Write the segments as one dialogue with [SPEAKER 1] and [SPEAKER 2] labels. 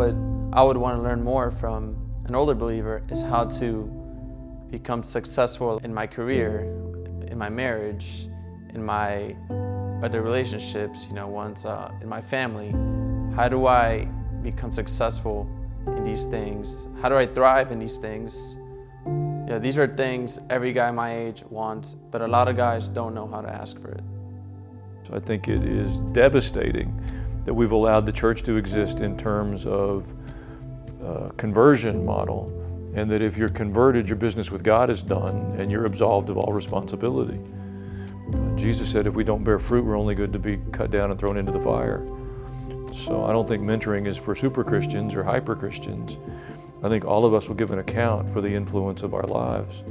[SPEAKER 1] what I would want to learn more from an older believer is how to become successful in my career, in my marriage, in my other relationships, ones in my family. How do I become successful in these things? How do I thrive in these things? Yeah, these are things every guy my age wants, but a lot of guys don't know how to ask for it.
[SPEAKER 2] So I think it is devastating that we've allowed the church to exist in terms of conversion model, and that if you're converted, your business with God is done and you're absolved of all responsibility. Jesus said if we don't bear fruit, we're only good to be cut down and thrown into the fire. So I don't think mentoring is for super Christians or hyper Christians. I think all of us will give an account for the influence of our lives.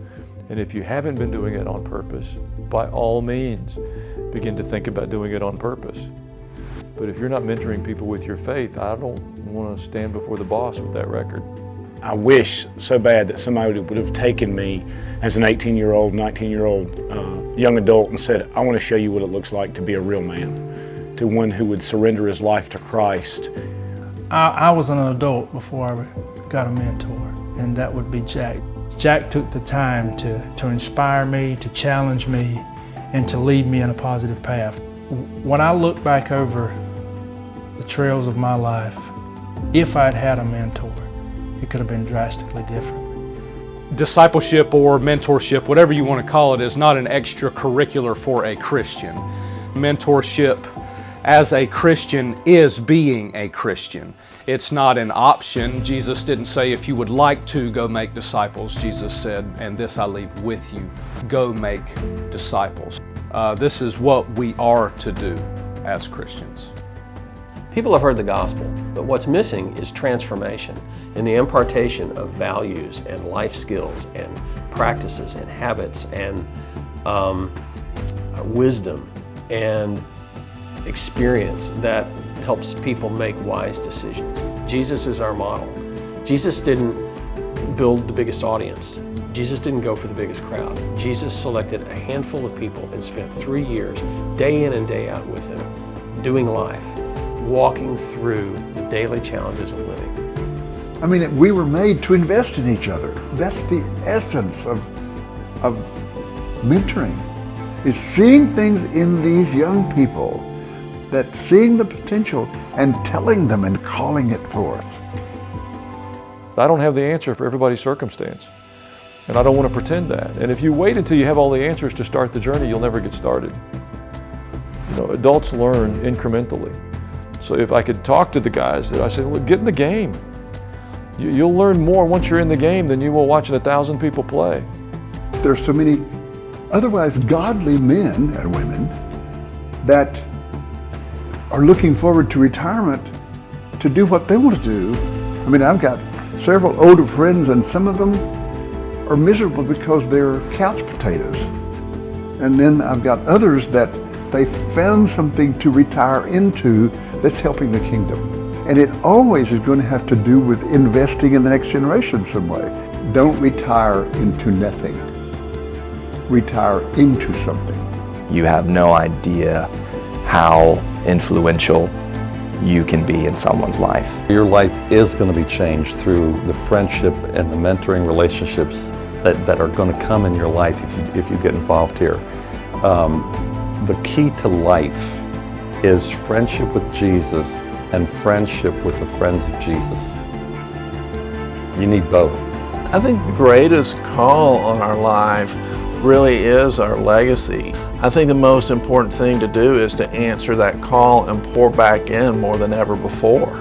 [SPEAKER 2] And if you haven't been doing it on purpose, by all means, begin to think about doing it on purpose. But if you're not mentoring people with your faith, I don't want to stand before the boss with that record.
[SPEAKER 3] I wish so bad that somebody would have taken me as an 18-year-old, 19-year-old young adult and said, I want to show you what it looks like to be a real man, to one who would surrender his life to Christ.
[SPEAKER 4] I was an adult before I got a mentor, and that would be Jack. Jack took the time to inspire me, to challenge me, and to lead me in a positive path. When I look back over the trails of my life, if I'd had a mentor, it could have been drastically different.
[SPEAKER 5] Discipleship or mentorship, whatever you want to call it, is not an extracurricular for a Christian. Mentorship as a Christian is being a Christian. It's not an option. Jesus didn't say, if you would like to, go make disciples. Jesus said, and this I leave with you, go make disciples. This is what we are to do as Christians.
[SPEAKER 6] People have heard the gospel, but what's missing is transformation and the impartation of values and life skills and practices and habits and wisdom and experience that helps people make wise decisions. Jesus is our model. Jesus didn't build the biggest audience. Jesus didn't go for the biggest crowd. Jesus selected a handful of people and spent 3 years, day in and day out with them, doing life, walking through the daily challenges of living.
[SPEAKER 7] I mean, we were made to invest in each other. That's the essence of mentoring, is seeing things in these young people, that seeing the potential and telling them and calling it forth.
[SPEAKER 2] I don't have the answer for everybody's circumstance, and I don't want to pretend that. And if you wait until you have all the answers to start the journey, you'll never get started. Adults learn incrementally. So if I could talk to the guys that I say, well, get in the game. You'll learn more once you're in the game than you will watching 1,000 people play.
[SPEAKER 7] There's so many otherwise godly men and women that are looking forward to retirement to do what they want to do. I mean, I've got several older friends, and some of them are miserable because they're couch potatoes. And then I've got others that they found something to retire into that's helping the kingdom. And it always is going to have to do with investing in the next generation some way. Don't retire into nothing. Retire into something.
[SPEAKER 8] You have no idea how influential you can be in someone's life.
[SPEAKER 9] Your life is going to be changed through the friendship and the mentoring relationships that are going to come in your life if you get involved here. The key to life is friendship with Jesus and friendship with the friends of Jesus. You need both.
[SPEAKER 10] I think the greatest call on our life really is our legacy. I think the most important thing to do is to answer that call and pour back in more than ever before.